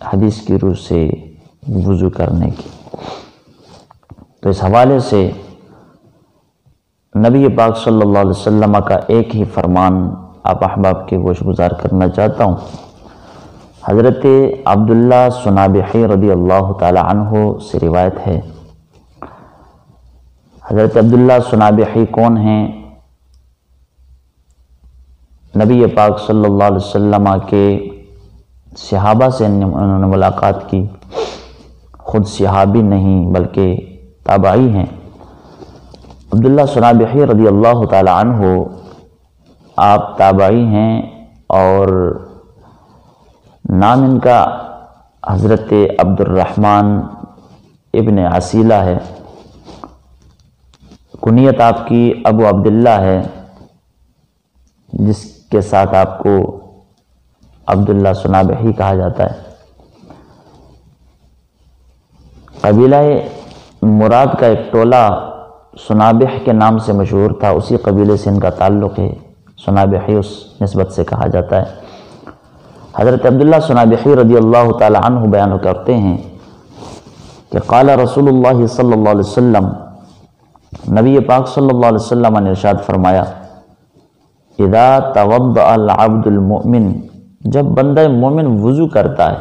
حدیث کی روح سے وضو کرنے کی۔ تو اس حوالے سے نبی پاک صلی اللہ علیہ وسلم کا ایک ہی فرمان آپ احباب کے گوش گزار کرنا چاہتا ہوں۔ حضرت عبداللہ سنابحی رضی اللہ تعالی عنہ سے روایت ہے۔ حضرت عبداللہ سنابحی کون ہیں؟ نبی پاک صلی اللہ علیہ وسلم کے صحابہ سے انہوں نے ملاقات کی، خود صحابی نہیں بلکہ تابعی ہیں۔ عبداللہ سنابحی رضی اللہ تعالی عنہ آپ تابعی ہیں اور نام ان کا حضرت عبد الرحمن ابن عسیلہ ہے، کنیت آپ کی ابو عبداللہ ہے، جس کے ساتھ آپ کو عبداللہ سنابحی کہا جاتا ہے۔ قبیلہ مراد کا ایک ٹولہ سنابح کے نام سے مشہور تھا، اسی قبیلے سے ان کا تعلق ہے، سنابحی اس نسبت سے کہا جاتا ہے۔ حضرت عبداللہ سنابحی رضی اللہ تعالی عنہ بیان کرتے ہیں کہ قال رسول اللہ صلی اللہ علیہ وسلم، نبی پاک صلی اللہ علیہ وسلم نے ارشاد فرمایا، اذا توضأ العبد المؤمن، جب بندہ مومن وضو کرتا ہے۔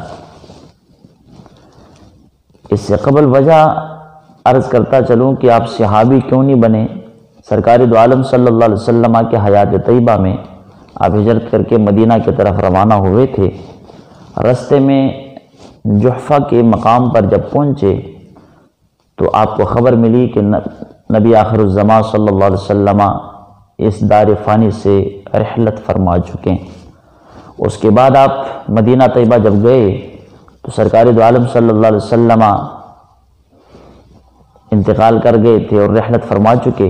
اس سے قبل وجہ عرض کرتا چلوں کہ آپ صحابی کیوں نہیں بنے؟ سرکار دو عالم صلی اللہ علیہ وسلم کے حیات طیبہ میں آپ ہجرت کر کے مدینہ کی طرف روانہ ہوئے تھے۔ رستے میں جحفہ کے مقام پر جب پہنچے تو آپ کو خبر ملی کہ نبی آخر الزمان صلی اللہ علیہ وسلم اس دار فانی سے رحلت فرما چکے ہیں۔ اس کے بعد آپ مدینہ طیبہ جب گئے تو سرکار دو عالم صلی اللہ علیہ وسلم انتقال کر گئے تھے اور رحلت فرما چکے،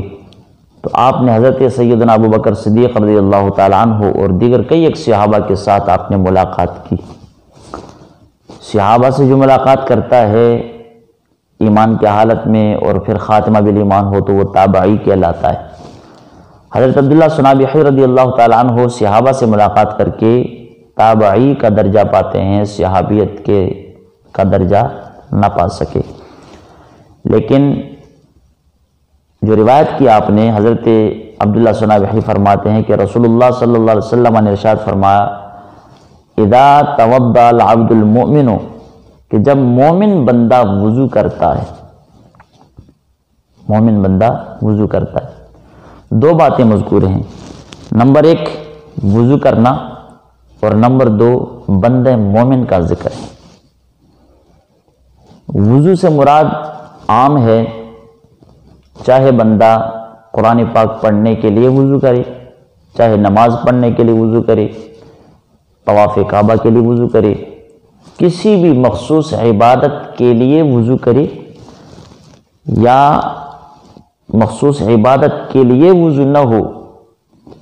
تو آپ نے حضرت سیدنا ابو بکر صدیق رضی اللہ تعالی عنہ اور دیگر کئی ایک صحابہ کے ساتھ آپ نے ملاقات کی۔ صحابہ سے جو ملاقات کرتا ہے ایمان کی حالت میں اور پھر خاتمہ بالایمان ہو تو وہ تابعی کہلاتا ہے۔ حضرت عبداللہ سنابحی رضی اللہ تعالی عنہ صحابہ سے ملاقات کر کے تابعی کا درجہ پاتے ہیں، صحابیت کا درجہ نہ پا سکے۔ لیکن جو روایت کی آپ نے، حضرت عبداللہ سنابحی فرماتے ہیں کہ رسول اللہ صلی اللہ علیہ وسلم نے ارشاد فرمایا، اذا توضأ العبد المؤمن، کہ جب مومن بندہ وضو کرتا ہے، مومن بندہ وضو کرتا ہے، دو باتیں مذکور ہیں، نمبر ایک وضو کرنا اور نمبر دو بندہ مومن کا ذکر ہے۔ وضو سے مراد عام ہے، چاہے بندہ قرآن پاک پڑھنے کے لیے وضو کرے، چاہے نماز پڑھنے کے لیے وضو کرے، طواف کعبہ کے لیے وضو کرے، کسی بھی مخصوص عبادت کے لیے وضو کرے یا مخصوص عبادت کے لیے وضو نہ ہو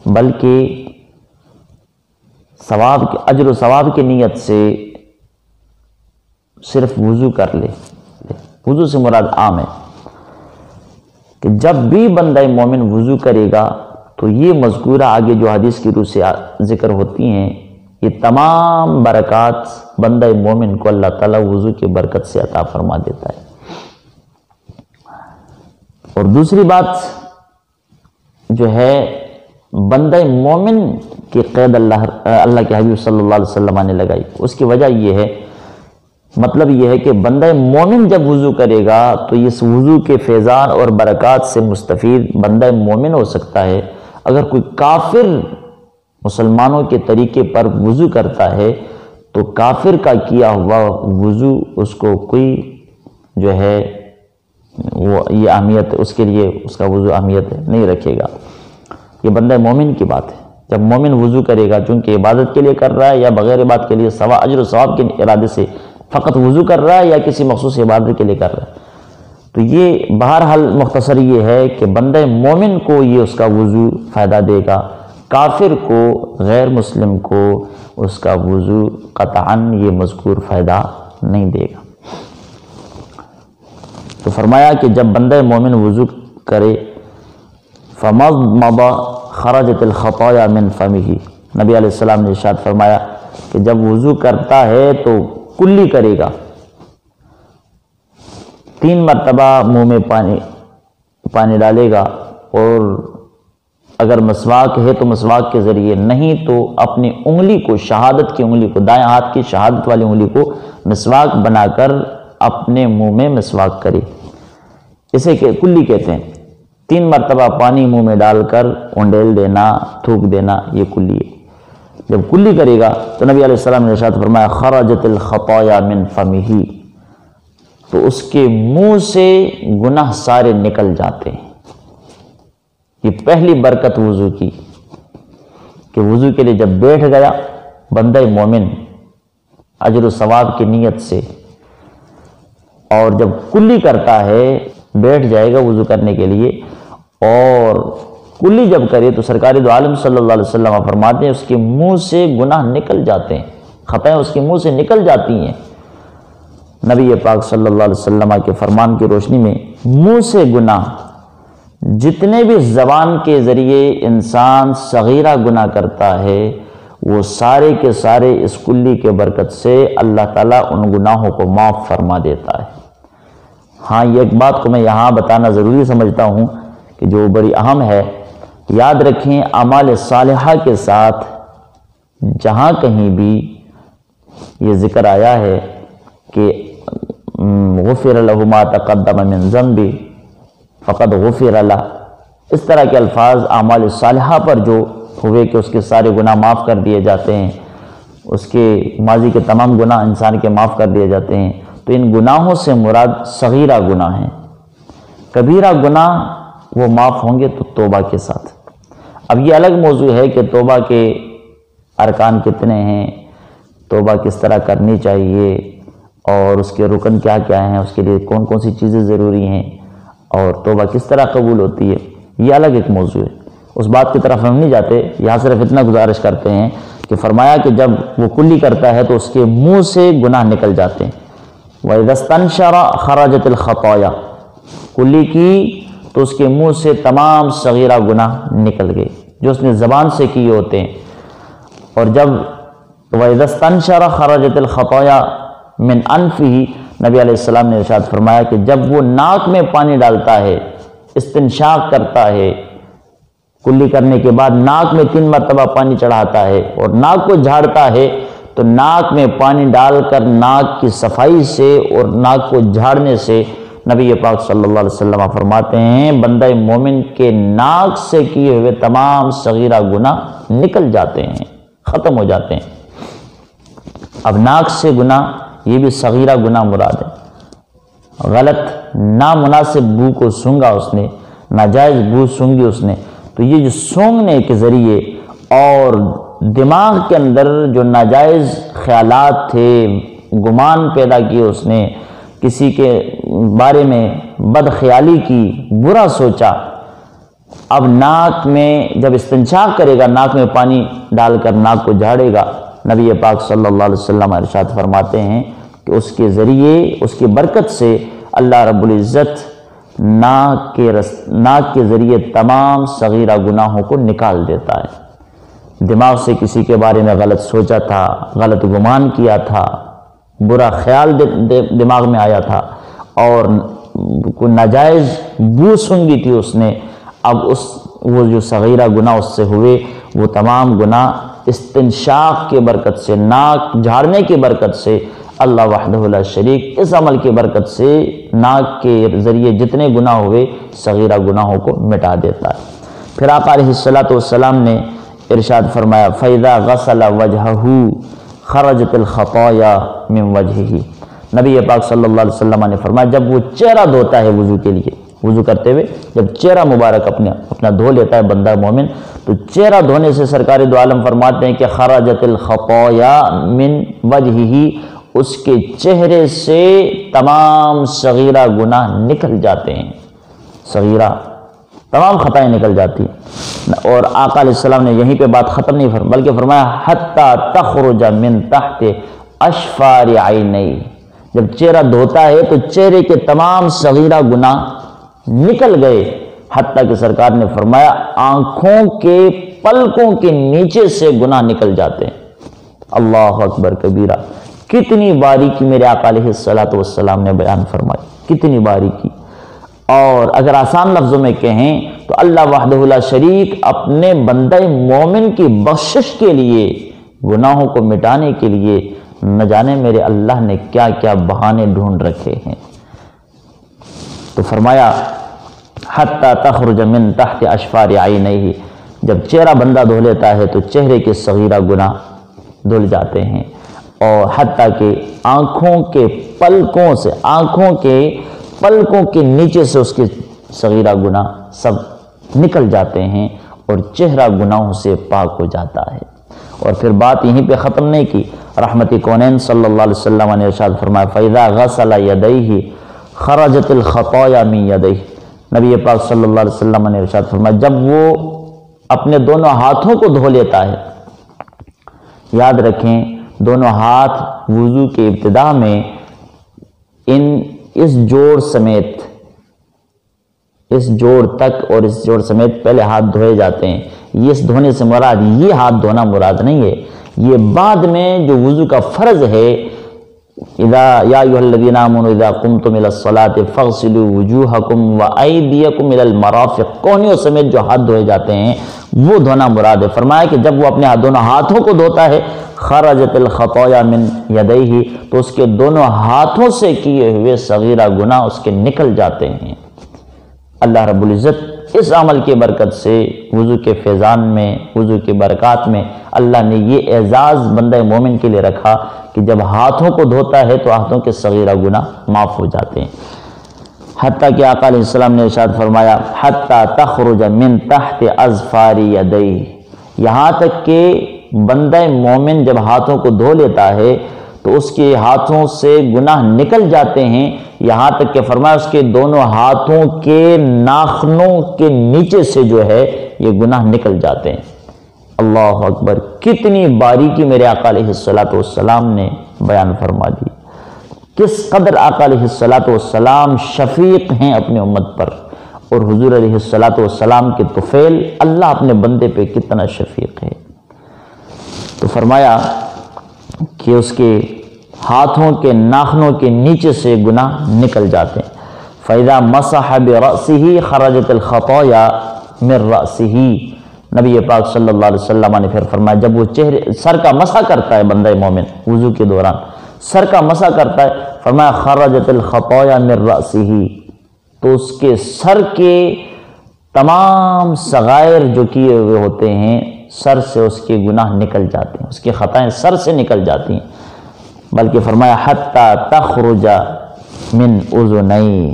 بلکہ ثواب اجر و ثواب کی نیت سے صرف وضو کر لے۔ وضو سے مراد عام ہے کہ جب بھی بندہ مومن وضو کرے گا تو یہ مذکورہ آگے جو حدیث کی روح سے ذکر ہوتی ہیں، یہ تمام برکات بندہ مومن کو اللہ تعالیٰ وضو کی برکت سے عطا فرما دیتا ہے۔ اور دوسری بات جو ہے بندہ مومن کی قید اللہ کے حبیب صلی اللہ علیہ وسلم نے لگائی، اس کی وجہ یہ ہے، مطلب یہ ہے کہ بندہ مومن جب وضو کرے گا تو اس وضو کے فیضان اور برکات سے مستفید بندہ مومن ہو سکتا ہے۔ اگر کوئی کافر مسلمانوں کے طریقے پر وضو کرتا ہے تو کافر کا کیا ہوا وضو اس کو کوئی جو ہے وہ یہ اہمیت اس کے لیے اس کا وضو اہمیت نہیں رکھے گا۔ یہ بندہ مومن کی بات ہے، جب مومن وضو کرے گا چونکہ عبادت کے لیے کر رہا ہے یا بغیر عبادت کے لیے اجر و ثواب کے ارادے سے فقط وضو کر رہا ہے یا کسی مخصوص عبادت کے لیے کر رہا ہے، تو یہ بہرحال مختصر یہ ہے کہ بندہ مومن کو یہ اس کا وضو فائدہ دے گا، کافر کو غیر مسلم کو اس کا وضو قطعاً یہ مذکور فائدہ نہیں دے گا۔ تو فرمایا کہ جب بندہ مومن وضو کرے فَمَضْمَضَ خَرَجَتِ الْخَطَايَا مِنْ فَمِهِ، نبی علیہ السلام نے ارشاد فرمایا کہ جب وضو کرتا ہے تو کلی کرے گا، 3 مرتبہ منہ میں پانی ڈالے گا، اور اگر مسواک ہے تو مسواک کے ذریعے، نہیں تو اپنی انگلی کو، شہادت کی انگلی کو، دائیں ہاتھ کی شہادت والی انگلی کو مسواک بنا کر اپنے منہ میں مسواک کرے، اسے کلی کہتے ہیں۔ 3 مرتبہ پانی منہ میں ڈال کر اونڈیل دینا، تھوک دینا، یہ کلی ہے۔ جب کلی کرے گا تو نبی علیہ السلام نے ارشاد فرمایا خرجت الخطایا من فمہ، تو اس کے منہ سے گناہ سارے نکل جاتے ہیں۔ یہ پہلی برکت وضو کی کہ وضو کے لیے جب بیٹھ گیا بندہ مومن اجر و ثواب کی نیت سے، اور جب کلی کرتا ہے بیٹھ جائے گا وضو کرنے کے لیے، اور کلی جب کرے تو سرکار دو عالم صلی اللہ علیہ وسلم فرماتے ہیں اس کے منہ سے گناہ نکل جاتے ہیں، خطائیں اس کے منہ سے نکل جاتی ہیں۔ نبی پاک صلی اللہ علیہ وسلم کے فرمان کی روشنی میں منہ سے گناہ، جتنے بھی زبان کے ذریعے انسان صغیرہ گناہ کرتا ہے، وہ سارے کے سارے اس کلی کے برکت سے اللہ تعالیٰ ان گناہوں کو معاف فرما دیتا ہے۔ ہاں، یہ ایک بات کو میں یہاں بتانا ضروری سمجھتا ہوں کہ جو بڑی اہم ہے، یاد رکھیں اعمال صالحہ کے ساتھ جہاں کہیں بھی یہ ذکر آیا ہے کہ غفر لہ ما تقدم من ذنبہ فقد غفر لہ، اس طرح کے الفاظ اعمال صالحہ پر جو ہوئے کہ اس کے سارے گناہ معاف کر دیے جاتے ہیں، اس کے ماضی کے تمام گناہ انسان کے معاف کر دیے جاتے ہیں، تو ان گناہوں سے مراد صغیرہ گناہ ہیں۔ کبیرہ گناہ وہ معاف ہوں گے تو توبہ کے ساتھ۔ اب یہ الگ موضوع ہے کہ توبہ کے ارکان کتنے ہیں، توبہ کس طرح کرنی چاہیے، اور اس کے رکن کیا کیا ہیں، اس کے لیے کون کون سی چیزیں ضروری ہیں، اور توبہ کس طرح قبول ہوتی ہے، یہ الگ ایک موضوع ہے، اس بات کی طرف ہم نہیں جاتے۔ یہاں صرف اتنا گزارش کرتے ہیں کہ فرمایا کہ جب وہ کلی کرتا ہے تو اس کے منہ سے گناہ نکل جاتے ہیں۔ وَإِذَا اسْتَنشَرَ خَرَجَتِ الْخَطَايَا، کلی کی تو اس کے منہ سے تمام صغیرہ گناہ نکل گئے جو اس نے زبان سے کیے ہوتے ہیں۔ اور جب وَإِذَا اسْتَنشَرَ خَرَجَتِ الْخَطَايَا من أَنْفِهِ، نبی علیہ السلام نے ارشاد فرمایا کہ جب وہ ناک میں پانی ڈالتا ہے، استنشاق کرتا ہے، کلی کرنے کے بعد ناک میں 3 مرتبہ پانی چڑھاتا ہے اور ناک کو جھاڑتا ہے، تو ناک میں پانی ڈال کر ناک کی صفائی سے اور ناک کو جھاڑنے سے نبی پاک صلی اللہ علیہ وسلم فرماتے ہیں بندہ مومن کے ناک سے کیے ہوئے تمام صغیرہ گناہ نکل جاتے ہیں، ختم ہو جاتے ہیں۔ اب ناک سے گناہ، یہ بھی صغیرہ گناہ مراد ہے۔ غلط نامناسب بو کو سونگا اس نے، ناجائز بو سونگی اس نے، تو یہ جو سونگنے کے ذریعے اور دماغ کے اندر جو ناجائز خیالات تھے، گمان پیدا کیے اس نے، کسی کے بارے میں بد خیالی کی، برا سوچا، اب ناک میں جب استنشاق کرے گا، ناک میں پانی ڈال کر ناک کو جھاڑے گا، نبی پاک صلی اللہ علیہ وسلم ارشاد فرماتے ہیں کہ اس کے ذریعے، اس کی برکت سے اللہ رب العزت ناک کے ذریعے تمام صغیرہ گناہوں کو نکال دیتا ہے۔ دماغ سے کسی کے بارے میں غلط سوچا تھا، غلط گمان کیا تھا، برا خیال دماغ میں آیا تھا، اور کوئی ناجائز بو سونگی تھی اس نے، اب وہ جو صغیرہ گناہ اس سے ہوئے، وہ تمام گناہ استنشاق کے برکت سے، ناک جھاڑنے کی برکت سے، اللہ وحدہ لا شریک اس عمل کی برکت سے ناک کے ذریعے جتنے گناہ ہوئے صغیرہ گناہوں کو مٹا دیتا ہے۔ پھر آقا علیہ الصلوۃ والسلام نے ارشاد فرمایا فَإِذَا غَسَلَ وَجْهَهُ خَرَجَتِ الْخَطَايَا مِنْ وَجْهِهِ، نبی پاک صلی اللہ علیہ وسلم نے فرمایا جب وہ چہرہ دھوتا ہے وضو کے لیے، وضو کرتے ہوئے جب چہرہ مبارک اپنا دھو لیتا ہے بندہ مومن، تو چہرہ دھونے سے سرکار دو عالم فرماتے ہیں کہ خرجت الخطایا من وجہہ، اس کے چہرے سے تمام صغیرہ گناہ نکل جاتے ہیں، صغیرہ تمام خطائیں نکل جاتی ہیں۔ اور آقا علیہ السلام نے یہیں پہ بات ختم نہیں فرمایا بلکہ فرمایا حتی تخرج من تحت اشفار عینی، جب چہرہ دھوتا ہے تو چہرے کے تمام صغیرہ گناہ نکل گئے، حتیٰ کہ سرکار نے فرمایا آنکھوں کے پلکوں کے نیچے سے گناہ نکل جاتے ہیں۔ اللہ اکبر کبیرہ، کتنی باریکی میرے آقا علیہ الصلوۃ والسلام نے بیان فرمائی، کتنی باریکی۔ اور اگر آسان لفظوں میں کہیں تو اللہ وحدہ لا شریک اپنے بندہ مومن کی بخشش کے لیے، گناہوں کو مٹانے کے لیے نہ جانے میرے اللہ نے کیا کیا بہانے ڈھونڈ رکھے ہیں۔ تو فرمایا حتی تخرج من تحت اشفار عینیہ، جب چہرہ بندہ دھو لیتا ہے تو چہرے کے صغیرہ گناہ دھل جاتے ہیں، اور حتیٰ کہ آنکھوں کے پلکوں کے نیچے سے اس کے صغیرہ گناہ سب نکل جاتے ہیں اور چہرہ گناہوں سے پاک ہو جاتا ہے۔ اور پھر بات یہیں پہ ختم نہیں کی، رحمت کونین صلی اللہ علیہ وسلم نے ارشاد فرمایا فَإِذَا غَسَلَ يَدَيْهِ خَرَجَتِ الْخَطَايَا مِنْ يَدَيْهِ، نبی پاک صلی اللہ علیہ وسلم نے ارشاد فرمایا جب وہ اپنے دونوں ہاتھوں کو دھو لیتا ہے، یاد رکھیں دونوں ہاتھ وضو کے ابتدا میں اس جوڑ سمیت، اس جوڑ تک اور اس جوڑ سمیت پہلے ہاتھ دھوئے جاتے ہیں۔ یہ اس دھونے سے مراد یہ ہاتھ دھونا مراد نہیں ہے، یہ بعد میں جو وضو کا فرض ہے، یا ایھا الذین آمنوا اذا قمتم الى الصلاۃ فاغسلوا وجوہکم وایدیکم الى المرافق، کونیوں سمیت جو ہاتھ دھوئے جاتے ہیں وہ دھونا مراد ہے۔ فرمایا کہ جب وہ اپنے دونوں ہاتھوں کو دھوتا ہے خرجت الخطایا من یدیہ، تو اس کے دونوں ہاتھوں سے کیے ہوئے صغیرہ گناہ اس کے نکل جاتے ہیں۔ اللہ رب العزت اس عمل کی برکت سے وضو کے فیضان میں، وضو کی برکات میں اللہ نے یہ اعزاز بندہ مومن کے لیے رکھا کہ جب ہاتھوں کو دھوتا ہے تو ہاتھوں کے صغیرہ گناہ معاف ہو جاتے ہیں۔ حتیٰ کہ آقا علیہ السلام نے ارشاد فرمایا حتیٰ تخرج من تحت اظفار یدیہ، یہاں تک کہ بندہ مومن جب ہاتھوں کو دھو لیتا ہے تو اس کے ہاتھوں سے گناہ نکل جاتے ہیں، یہاں تک کہ فرمایا اس کے دونوں ہاتھوں کے ناخنوں کے نیچے سے جو ہے یہ گناہ نکل جاتے ہیں۔ اللہ اکبر، کتنی باریکی میرے آقا علیہ الصلوۃ والسلام نے بیان فرما دی، کس قدر آقا علیہ الصلوۃ والسلام شفیق ہیں اپنے امت پر، اور حضور علیہ الصلوۃ والسلام کے طفیل اللہ اپنے بندے پہ کتنا شفیق ہے۔ تو فرمایا کہ اس کے ہاتھوں کے ناخنوں کے نیچے سے گناہ نکل جاتے ہیں۔ فَإِذَا مَسَحَ بِرَأْسِهِ خَرَجَتِ الْخَطَايَا مِنْ رَأْسِهِ، نبی پاک صلی اللہ علیہ وسلم نے پھر فرمایا جب وہ سر کا مسح کرتا ہے بندہ مومن وضو کے دوران، سر کا مسح کرتا ہے، فرمایا خرجت الخطايا مِنْ رَأْسِهِ، تو اس کے سر کے تمام صغائر جو کیے ہوئے ہوتے ہیں سر سے اس کے گناہ نکل جاتے ہیں، اس کی خطائیں سر سے نکل جاتی ہیں۔ بلکہ فرمایا حتیٰ تخرج من اذنیہ،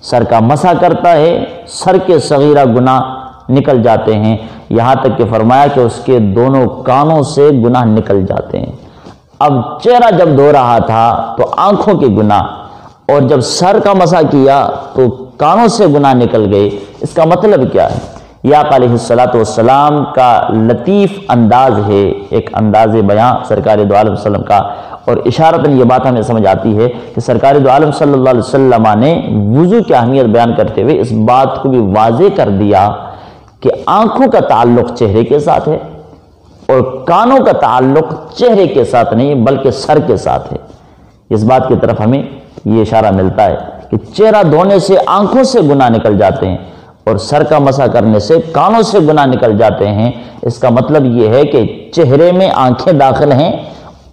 سر کا مسح کرتا ہے سر کے صغیرہ گناہ نکل جاتے ہیں، یہاں تک کہ فرمایا کہ اس کے دونوں کانوں سے گناہ نکل جاتے ہیں۔ اب چہرہ جب دھو رہا تھا تو آنکھوں کے گناہ، اور جب سر کا مسح کیا تو کانوں سے گناہ نکل گئے۔ اس کا مطلب کیا ہے؟ یہ آقا علیہ الصلوۃ والسلام کا لطیف انداز ہے، ایک انداز بیان سرکار دو عالم صلی اللہ علیہ وسلم کا، اور اشارتاً یہ بات ہمیں سمجھ آتی ہے کہ سرکار دو عالم صلی اللہ علیہ وسلم نے وضو کی اہمیت بیان کرتے ہوئے اس بات کو بھی واضح کر دیا کہ آنکھوں کا تعلق چہرے کے ساتھ ہے اور کانوں کا تعلق چہرے کے ساتھ نہیں بلکہ سر کے ساتھ ہے۔ اس بات کی طرف ہمیں یہ اشارہ ملتا ہے کہ چہرہ دھونے سے آنکھوں سے گناہ نکل جاتے ہیں اور سر کا مسح کرنے سے کانوں سے گناہ نکل جاتے ہیں۔ اس کا مطلب یہ ہے کہ چہرے میں آنکھیں داخل ہیں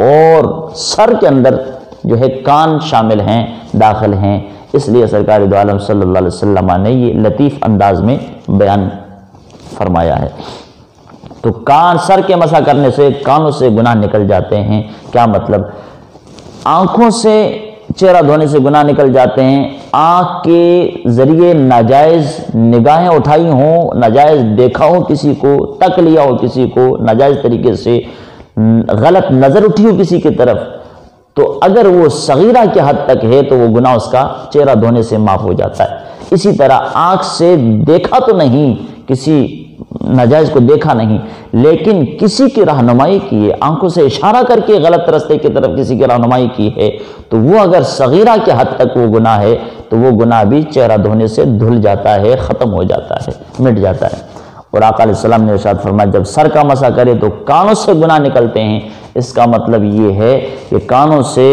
اور سر کے اندر جو ہے کان شامل ہیں، داخل ہیں، اس لیے سرکار دو عالم صلی اللہ علیہ وسلم نے یہ لطیف انداز میں بیان فرمایا ہے۔ تو کان، سر کے مسح کرنے سے کانوں سے گناہ نکل جاتے ہیں، کیا مطلب؟ آنکھوں سے چہرہ دھونے سے گناہ نکل جاتے ہیں، آنکھ کے ذریعے ناجائز نگاہیں اٹھائی ہوں، ناجائز دیکھا ہو کسی کو، تک لیا ہو کسی کو، ناجائز طریقے سے غلط نظر اٹھی ہو کسی کی طرف، تو اگر وہ صغیرہ کے حد تک ہے تو وہ گناہ اس کا چہرہ دھونے سے معاف ہو جاتا ہے۔ اسی طرح آنکھ سے دیکھا تو نہیں، کسی ناجائز کو دیکھا نہیں، لیکن کسی کی رہنمائی کی ہے، آنکھوں سے اشارہ کر کے غلط راستے کی طرف کسی کی رہنمائی کی ہے، تو وہ اگر صغیرہ کے حد تک وہ گناہ ہے تو وہ گناہ بھی چہرہ دھونے سے دھل جاتا ہے، ختم ہو جاتا ہے، مٹ جاتا ہے۔ اور آقا علیہ السلام نے ارشاد فرمایا جب سر کا مسح کرے تو کانوں سے گناہ نکلتے ہیں، اس کا مطلب یہ ہے کہ کانوں سے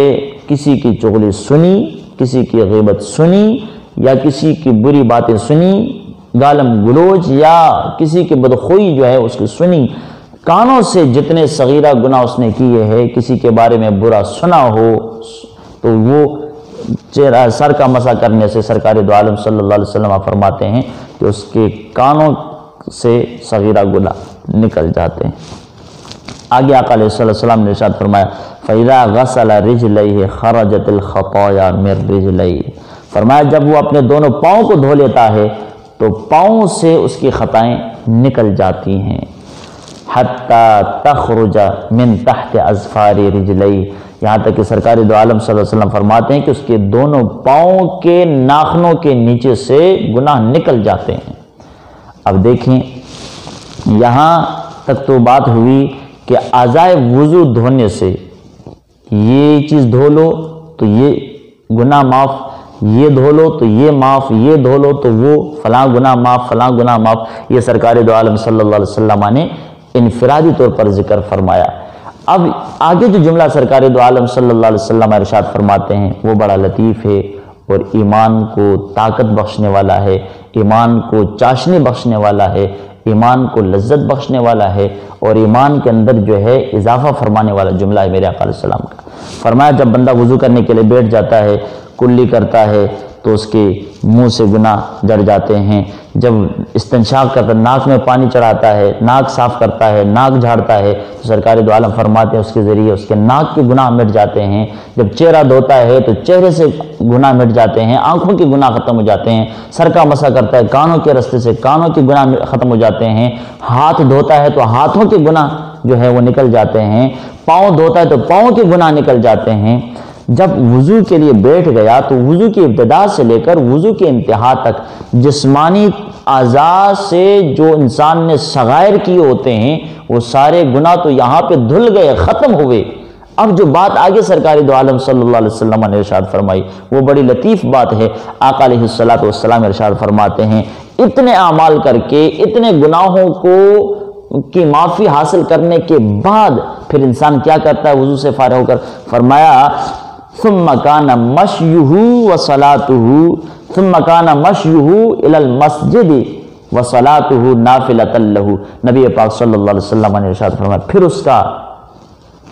کسی کی چغلی سنی، کسی کی غیبت سنی، یا کسی کی بری باتیں سنی، گالم گلوچ یا کسی کی بدخوئی جو ہے اس کی سنی، کانوں سے جتنے صغیرہ گناہ اس نے کیے ہیں، کسی کے بارے میں برا سنا ہو تو وہ چہرہ سر کا مسح کرنے سے سرکار دو عالم صلی اللہ علیہ وسلم فرماتے ہیں کہ اس کے کانوں سے صغیرہ گناہ نکل جاتے ہیں۔ آگے آقا علیہ السلام نے ارشاد فرمایا فَإِذَا غَسَلَ رِجْلَيْهِ خَرَجَتِ الْخَطَايَا مِنْ رِجْلَيْهِ، فرمایا جب وہ اپنے دونوں پاؤں کو دھو لیتا ہے تو پاؤں سے اس کی خطائیں نکل جاتی ہیں، حَتَّى تَخْرُجَ مِنْ تَحْتِ أَظْفَارِ رِجْلَيْهِ، یہاں تک کہ سرکار دو عالم صلی اللہ علیہ وسلم فرماتے ہیں کہ اس کے دونوں پاؤں کے ناخنوں کے نیچے سے گناہ نکل جاتے ہیں۔ اب دیکھیں یہاں تک تو بات ہوئی کہ اعضائے وضو دھونے سے یہ چیز دھو لو تو یہ گناہ معاف، یہ دھو لو تو یہ معاف، یہ دھو لو تو وہ فلاں گناہ معاف، فلاں گناہ معاف، یہ سرکار دو عالم صلی اللہ علیہ وسلم نے انفرادی طور پر ذکر فرمایا۔ اب آگے جو جملہ سرکار دو عالم صلی اللہ علیہ وسلم ارشاد فرماتے ہیں وہ بڑا لطیف ہے اور ایمان کو طاقت بخشنے والا ہے، ایمان کو چاشنی بخشنے والا ہے، ایمان کو لذت بخشنے والا ہے، اور ایمان کے اندر جو ہے اضافہ فرمانے والا جملہ ہے میرے آقا علیہ السلام کا۔ فرمایا جب بندہ وضو کرنے کے لیے بیٹھ جاتا ہے، کلی کرتا ہے تو اس کے منہ سے گناہ جڑ جاتے ہیں، جب استنشاق کرتا ہے، ناک میں پانی چڑھاتا ہے، ناک صاف کرتا ہے، ناک جھاڑتا ہے تو سرکار دو عالم فرماتے ہیں اس کے ذریعے اس کے ناک کے گناہ مٹ جاتے ہیں، جب چہرہ دھوتا ہے تو چہرے سے گناہ مٹ جاتے ہیں، آنکھوں کے گناہ ختم ہو جاتے ہیں، سر کا مسح کرتا ہے کانوں کے رستے سے کانوں کے گناہ ختم ہو جاتے ہیں، ہاتھ دھوتا ہے تو ہاتھوں کے گناہ جو ہے وہ نکل جاتے ہیں، پاؤں دھوتا ہے تو پاؤں کے گناہ نکل جاتے ہیں۔ جب وضو کے لیے بیٹھ گیا تو وضو کی ابتدا سے لے کر وضو کے انتہا تک جسمانی اعضاء سے جو انسان نے صغائر کیے ہوتے ہیں وہ سارے گناہ تو یہاں پہ دھل گئے، ختم ہوئے۔ اب جو بات آگے سرکار دو عالم صلی اللہ علیہ وسلم نے ارشاد فرمائی وہ بڑی لطیف بات ہے۔ آقا علیہ السلام ارشاد فرماتے ہیں اتنے اعمال کر کے، اتنے گناہوں کی معافی حاصل کرنے کے بعد پھر انسان کیا کرتا ہے وضو سے فارغ ہو کر؟ فرمایا ثم كان مشيه وصلاته ثم كان مشيه الى المسجد وصلاته نافلة له، نبی پاک صلی اللہ علیہ وسلم نے ارشاد فرمایا پھر اس کا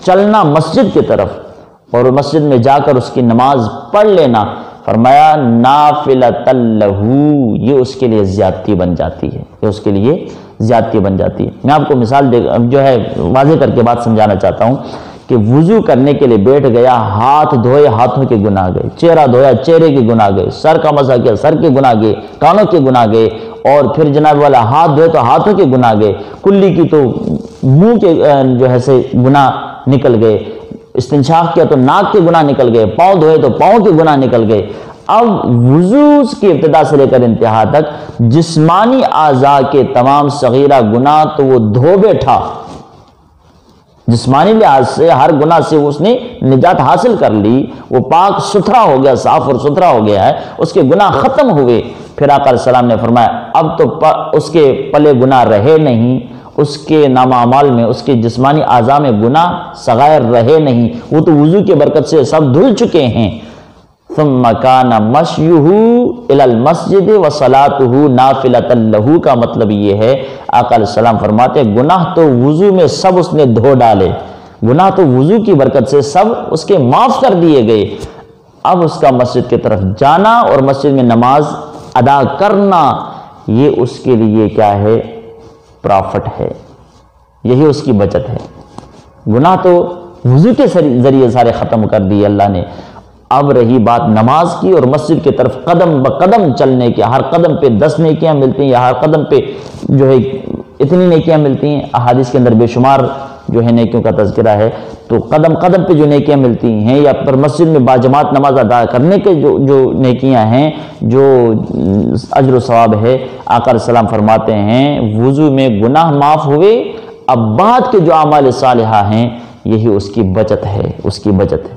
چلنا مسجد کی طرف اور مسجد میں جا کر اس کی نماز پڑھ لینا، فرمایا نافلة له، یہ اس کے لیے زیادتی بن جاتی ہے، یہ اس کے لیے زیادتی بن جاتی ہے۔ میں آپ کو مثال جو ہے واضح کر کے بات سمجھانا چاہتا ہوں کہ وضو کرنے کے لیے بیٹھ گیا، ہاتھ دھوئے ہاتھوں کے گناہ گئے، چہرہ دھویا چہرے کے گناہ گئے، سر کا مسح کیا سر کے گناہ گئے، کانوں کے گناہ گئے، اور پھر جناب والا ہاتھ دھوئے تو ہاتھوں کے گناہ گئے، کلی کی تو منہ کے جو ہے سے گناہ نکل گئے، استنشاق کیا تو ناک کے گناہ نکل گئے، پاؤں دھوئے تو پاؤں کے گناہ نکل گئے۔ اب وضو کی ابتدا سے لے کر انتہا تک جسمانی اعضاء کے تمام صغیرہ گناہ تو وہ دھو بیٹھا، جسمانی لحاظ سے ہر گناہ سے اس نے نجات حاصل کر لی، وہ پاک ستھرا ہو گیا، صاف اور ستھرا ہو گیا ہے، اس کے گناہ ختم ہوئے۔ پھر آقا علیہ السلام نے فرمایا اب تو اس کے پلے گناہ رہے نہیں، اس کے نام اعمال میں اس کے جسمانی اعضاء میں گناہ صغائر رہے نہیں، وہ تو وضو کی برکت سے سب دھل چکے ہیں۔ ثم كان مشيه الى المسجد وصلاته نافلة له کا مطلب یہ ہے آقا علیہ السلام فرماتے ہیں گناہ تو وضو میں سب اس نے دھو ڈالے، گناہ تو وضو کی برکت سے سب اس کے معاف کر دیے گئے، اب اس کا مسجد کی طرف جانا اور مسجد میں نماز ادا کرنا یہ اس کے لیے کیا ہے؟ پرافٹ ہے، یہی اس کی بچت ہے۔ گناہ تو وضو کے ذریعے سارے ختم کر دیے اللہ نے، اب رہی بات نماز کی اور مسجد کی طرف قدم بقدم چلنے کی، ہر قدم پہ 10 نیکیاں ملتی ہیں، یا ہر قدم پہ جو ہے اتنی نیکیاں ملتی ہیں، احادیث کے اندر بے شمار جو ہے نیکیوں کا تذکرہ ہے، تو قدم قدم پہ جو نیکیاں ملتی ہیں یا پر مسجد میں باجماعت نماز ادا کرنے کے جو نیکیاں ہیں، جو اجر و ثواب ہے، آقا علیہ السلام فرماتے ہیں وضو میں گناہ معاف ہوئے، اب بعد کے جو اعمال صالحہ ہیں یہی اس کی بچت ہے، اس کی بچت ہے۔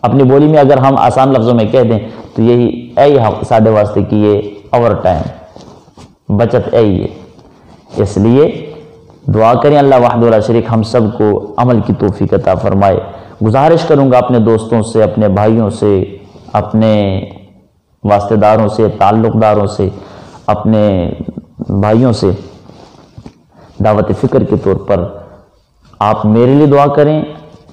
اپنی بولی میں اگر ہم آسان لفظوں میں کہہ دیں تو یہی اے ساڈے واسطے کی یہ اوور ٹائم بچت ہے، اس لیے دعا کریں اللہ وحدہ لا شریک ہم سب کو عمل کی توفیق عطا فرمائے۔ گزارش کروں گا اپنے دوستوں سے، اپنے بھائیوں سے، اپنے واسطے داروں سے، تعلق داروں سے، اپنے بھائیوں سے دعوت فکر کے طور پر آپ میرے لیے دعا کریں،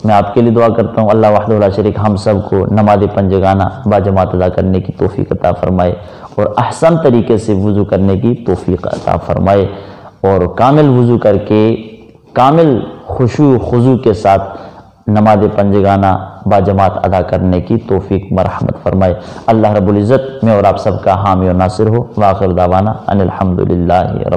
میں آپ کے لیے دعا کرتا ہوں۔ اللہ وحدہ لا شریک ہم سب کو نماز پنجگانہ باجماعت ادا کرنے کی توفیق عطا فرمائے اور احسن طریقے سے وضو کرنے کی توفیق عطا فرمائے، اور کامل وضو کر کے کامل خشوع و خضوع کے ساتھ نماز پنجگانہ باجماعت ادا کرنے کی توفیق مرحمت فرمائے۔ اللہ رب العزت میں اور آپ سب کا حامی و ناصر ہو۔ وآخر دعوانا ان الحمدللہ رب